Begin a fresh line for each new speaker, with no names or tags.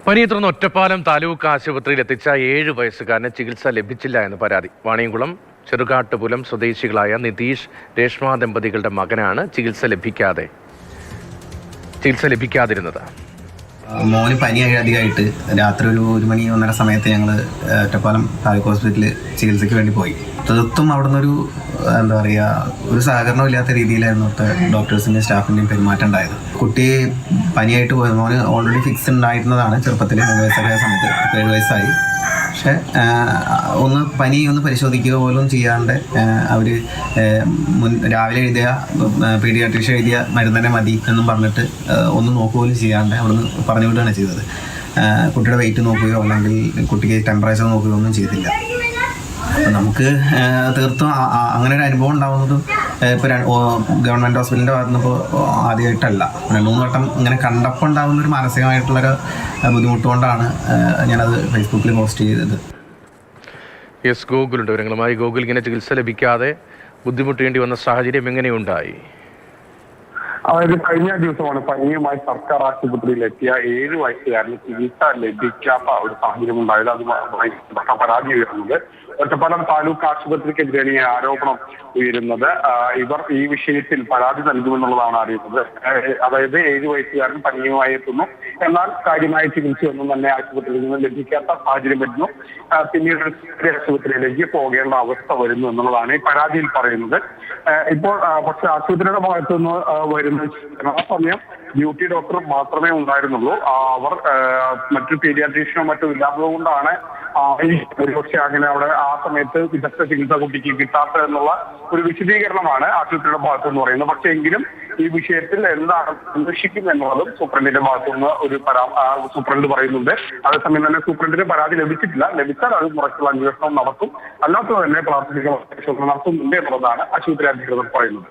പനിയെ തുടർന്ന് ഒറ്റപ്പാലം താലൂക്ക് ആശുപത്രിയിൽ എത്തിച്ച 7 വയസ്സുകാരന് ചികിത്സ ലഭിച്ചില്ല എന്ന് പരാതി. വാണിയംകുളം ചെറുകാട്ടുപുലം സ്വദേശികളായ നിതീഷ് രേഷ്മ ദമ്പതികളുടെ മകനാണ് ചികിത്സ ലഭിക്കാതിരുന്നത്.
മോന് പനി അധികമായിട്ട് രാത്രി ഒരു 1 മണി 1:30 സമയത്ത് ഞങ്ങൾ ഒറ്റപ്പാലം താലൂക്ക് ഹോസ്പിറ്റലിൽ ചികിത്സയ്ക്ക് വേണ്ടി പോയി. തീർത്തും അവിടെ നിന്നൊരു എന്താ പറയുക, ഒരു സഹകരണമില്ലാത്ത രീതിയിലായിരുന്നു ഡോക്ടേഴ്സിൻ്റെയും സ്റ്റാഫിൻ്റെയും പെരുമാറ്റം ഉണ്ടായത്. കുട്ടി പനിയായിട്ട് പോയത്, മോന് ഓൾറെഡി ഫിക്സ് ഉണ്ടായിരുന്നതാണ് ചെറുപ്പത്തിൽ, 3 വയസ്സായ സമയത്ത്. 7 വയസ്സായി. പക്ഷെ പനി പരിശോധിക്കുക പോലും ചെയ്യാണ്ട് അവർ രാവിലെ എഴുതിയ പീഡിയാട്രീഷ്യൻ എഴുതിയ മരുന്ന് തന്നെ മതി എന്നും പറഞ്ഞിട്ട് ഒന്നും നോക്കുക പോലും ചെയ്യാണ്ട് അവിടുന്ന് പറഞ്ഞു വിടുകയാണ് ചെയ്തത്. കുട്ടിയുടെ വെയിറ്റ് നോക്കുകയോ അല്ലെങ്കിൽ കുട്ടിക്ക് ടെമ്പറേച്ചർ നോക്കുകയോ ഒന്നും ചെയ്തില്ല. അപ്പം നമുക്ക് തീർത്തും അങ്ങനെ ഒരു അനുഭവം ഉണ്ടാകുന്നതും ഇപ്പോൾ ഗവൺമെൻറ് ഹോസ്പിറ്റലിൻ്റെ ഭാഗത്തുനിന്ന് ഇപ്പോൾ ആദ്യമായിട്ടല്ല. 2-3 വട്ടം ഇങ്ങനെ കണ്ടപ്പോൾ ഉണ്ടാകുന്നൊരു മാനസികമായിട്ടുള്ളൊരു ബുദ്ധിമുട്ടുകൊണ്ടാണ് ഞാനത് ഫേസ്ബുക്കിൽ പോസ്റ്റ് ചെയ്തത്.
ഗോകുലുണ്ട് വിവരങ്ങളുമായി. ഗോകുൽ, ഇങ്ങനെ ചികിത്സ ലഭിക്കാതെ ബുദ്ധിമുട്ടേണ്ടി വന്ന സാഹചര്യം എങ്ങനെയുണ്ടായി?
അതായത് കഴിഞ്ഞ ദിവസമാണ് പനിയുമായി സർക്കാർ ആശുപത്രിയിൽ എത്തിയ 7 വയസ്സുകാരന് ചികിത്സ ലഭിക്കാത്ത ഒരു സാഹചര്യം ഉണ്ടായത്. അതുമായി പരാതി ഉയർന്നത് ഒറ്റപ്പാലം താലൂക്ക് ആശുപത്രിക്കെതിരെയാണ് ഈ ആരോപണം ഉയരുന്നത്. ഇവർ ഈ വിഷയത്തിൽ പരാതി നൽകുമെന്നുള്ളതാണ് അറിയുന്നത്. അതായത് 7 വയസ്സുകാരൻ പനിയുമായി എത്തുന്നു, എന്നാൽ കാര്യമായ ചികിത്സയൊന്നും തന്നെ ആശുപത്രിയിൽ നിന്ന് ലഭിക്കാത്ത സാഹചര്യം വരുന്നു. പിന്നീട് ആശുപത്രിയിലേക്ക് പോകേണ്ട അവസ്ഥ വരുന്നു എന്നുള്ളതാണ് ഈ പരാതിയിൽ പറയുന്നത്. ഇപ്പോൾ പക്ഷെ ആശുപത്രിയുടെ ഭാഗത്തുനിന്ന് വരുന്ന സമയം ഡ്യൂട്ടി ഡോക്ടർ മാത്രമേ ഉണ്ടായിരുന്നുള്ളൂ. അവർ മറ്റു പീഡിയാട്രീഷ്യനോ മറ്റോ ഇല്ലാത്തത് കൊണ്ടാണ് ഒരുപക്ഷെ അങ്ങനെ അവിടെ ആ സമയത്ത് വിദഗ്ധ ചികിത്സ കുട്ടിക്ക് കിട്ടാത്തത് എന്നുള്ള ഒരു വിശദീകരണമാണ് ആശുപത്രിയുടെ ഭാഗത്തുനിന്ന് പറയുന്നത്. പക്ഷേ എങ്കിലും ഈ വിഷയത്തിൽ എന്താണ് അന്വേഷിക്കും എന്നുള്ളതും സൂപ്രണ്ടിന്റെ ഭാഗത്തുനിന്ന് സൂപ്രണ്ട് പറയുന്നുണ്ട്. അതേസമയം തന്നെ സൂപ്രണ്ടിന് പരാതി ലഭിച്ചിട്ടില്ല. ലഭിച്ചാൽ അത് മുറയ്ക്കുള്ള അന്വേഷണം നടത്തും, അല്ലാത്തത് തന്നെ പ്രാഥമിക പരിശോധന നടത്തുന്നുണ്ട് എന്നുള്ളതാണ് ആശുപത്രി അധികൃതർ പറയുന്നത്.